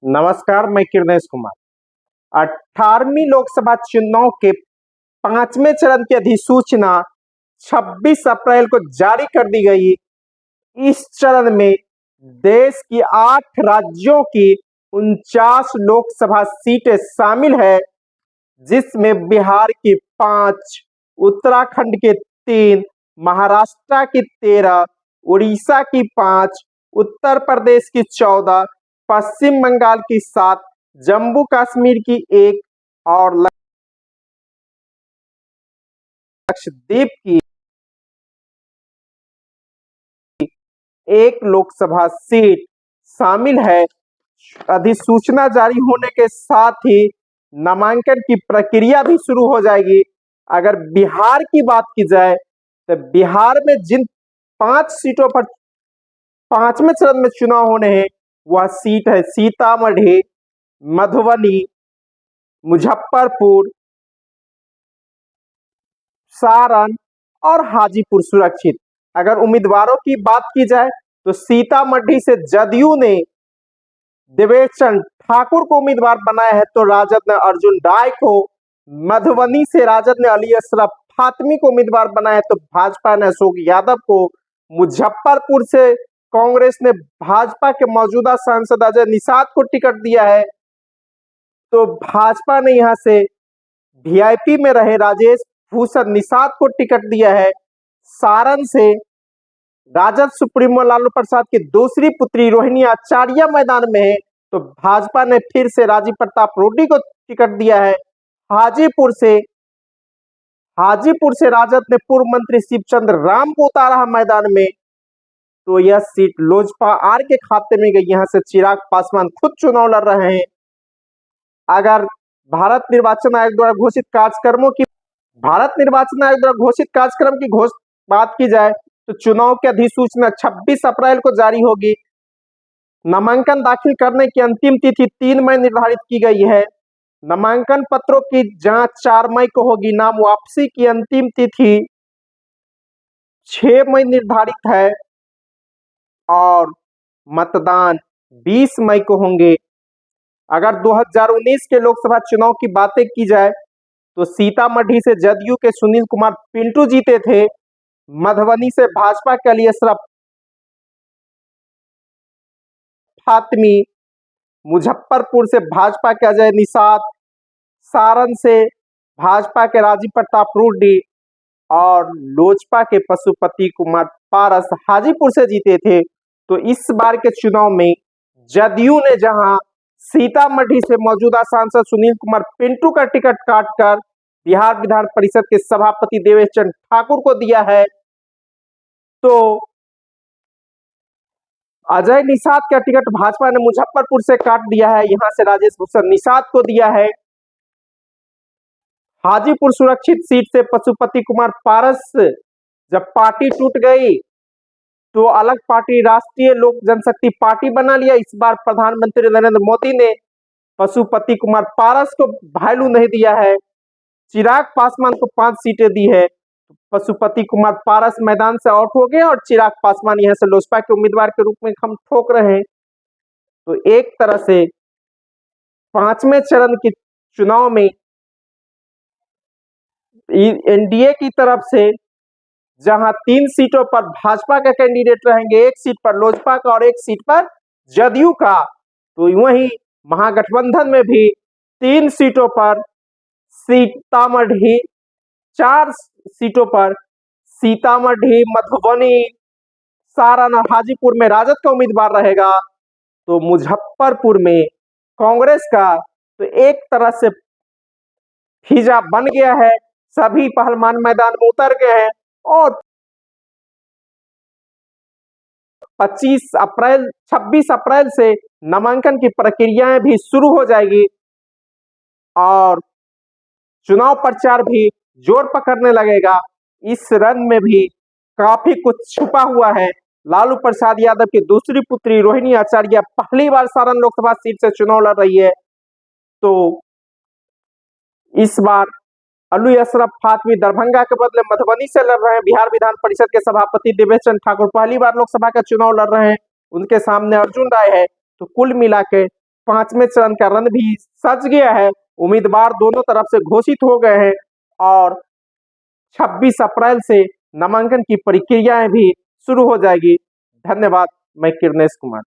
नमस्कार, मैं किरनेश कुमार। 18वीं लोकसभा चुनाव के 5वें चरण की अधिसूचना 26 अप्रैल को जारी कर दी गई। इस चरण में देश की 8 राज्यों की 49 लोकसभा सीटें शामिल है, जिसमें बिहार की 5, उत्तराखंड के 3, महाराष्ट्र की 13, उड़ीसा की 5, उत्तर प्रदेश की 14, पश्चिम बंगाल की 7, जम्मू कश्मीर की 1 और लक्षद्वीप की 1 लोकसभा सीट शामिल है। अधिसूचना जारी होने के साथ ही नामांकन की प्रक्रिया भी शुरू हो जाएगी। अगर बिहार की बात की जाए तो बिहार में जिन 5 सीटों पर 5वें चरण में चुनाव होने हैं, वह सीट है सीतामढ़ी, मधुबनी, मुजफ्फरपुर, सारण और हाजीपुर सुरक्षित। अगर उम्मीदवारों की बात की जाए तो सीतामढ़ी से जदयू ने देवेश चंद्र ठाकुर को उम्मीदवार बनाया है, तो राजद ने अर्जुन राय को, मधुबनी से राजद ने अली अशरफ फातमी को उम्मीदवार बनाया है, तो भाजपा ने अशोक यादव को, मुजफ्फरपुर से कांग्रेस ने भाजपा के मौजूदा सांसद अजय निषाद को टिकट दिया है, तो भाजपा ने यहां से वीआईपी में रहे राजेश भूषण निषाद को टिकट दिया है। सारण से राजद सुप्रीमो लालू प्रसाद की दूसरी पुत्री रोहिणी आचार्य मैदान में है, तो भाजपा ने फिर से राजीव प्रताप रूडी को टिकट दिया है। हाजीपुर से राजद ने पूर्व मंत्री शिवचंद्र राम को उतारा है मैदान में, तो यह सीट लोजपा आर के खाते में गई। यहां से चिराग पासवान खुद चुनाव लड़ रहे हैं। अगर भारत निर्वाचन आयोग द्वारा घोषित कार्यक्रम की बात की जाए तो चुनाव की अधिसूचना 26 अप्रैल को जारी होगी। नामांकन दाखिल करने की अंतिम तिथि 3 मई निर्धारित की गई है। नामांकन पत्रों की जांच 4 मई को होगी। नाम वापसी की अंतिम तिथि 6 मई निर्धारित है और मतदान 20 मई को होंगे। अगर 2019 के लोकसभा चुनाव की बातें की जाए तो सीतामढ़ी से जदयू के सुनील कुमार पिंटू जीते थे, मधुबनी से भाजपा के अली अशरफ फातमी, मुजफ्फरपुर से भाजपा के अजय निषाद, सारण से भाजपा के राजीव प्रताप रूडी और लोजपा के पशुपति कुमार पारस हाजीपुर से जीते थे। तो इस बार के चुनाव में जदयू ने जहां सीतामढ़ी से मौजूदा सांसद सुनील कुमार पिंटू का टिकट काटकर बिहार विधान परिषद के सभापति देवेश चंद्र ठाकुर को दिया है, तो अजय निषाद का टिकट भाजपा ने मुजफ्फरपुर से काट दिया है। यहां से राजेश भूषण निषाद को दिया है। हाजीपुर सुरक्षित सीट से पशुपति कुमार पारस जब पार्टी टूट गई तो अलग पार्टी राष्ट्रीय लोक जनशक्ति पार्टी बना लिया। इस बार प्रधानमंत्री नरेंद्र मोदी ने पशुपति कुमार पारस को वैल्यू नहीं दिया है। चिराग पासवान को 5 सीटें दी है। पशुपति कुमार पारस मैदान से आउट हो गए और चिराग पासवान यहां से लोजपा के उम्मीदवार के रूप में हम ठोक रहे हैं। तो एक तरह से 5वें चरण के चुनाव में एनडीए की तरफ से जहां 3 सीटों पर भाजपा का कैंडिडेट रहेंगे, 1 सीट पर लोजपा का और 1 सीट पर जदयू का, तो वहीं महागठबंधन में भी 3 सीटों पर सीतामढ़ी, 4 सीटों पर सीतामढ़ी, मधुबनी, सारण और हाजीपुर में राजद का उम्मीदवार रहेगा, तो मुजफ्फरपुर में कांग्रेस का। तो एक तरह से हिजा बन गया है, सभी पहलवान मैदान में उतर गए हैं और 26 अप्रैल से नामांकन की प्रक्रियाएं भी शुरू हो जाएगी और चुनाव प्रचार भी जोर पकड़ने लगेगा। इस रन में भी काफी कुछ छुपा हुआ है। लालू प्रसाद यादव की दूसरी पुत्री रोहिणी आचार्य पहली बार सारण लोकसभा सीट से चुनाव लड़ रही है, तो इस बार अली अशरफ फातमी दरभंगा के बदले मधुबनी से लड़ रहे हैं। बिहार विधान परिषद के सभापति देवेश चंद्र ठाकुर पहली बार लोकसभा का चुनाव लड़ रहे हैं, उनके सामने अर्जुन राय है। तो कुल मिला के पांचवें चरण का रण भी सज गया है। उम्मीदवार दोनों तरफ से घोषित हो गए हैं और 26 अप्रैल से नामांकन की प्रक्रियाएं भी शुरू हो जाएगी। धन्यवाद। मैं किरनेश कुमार।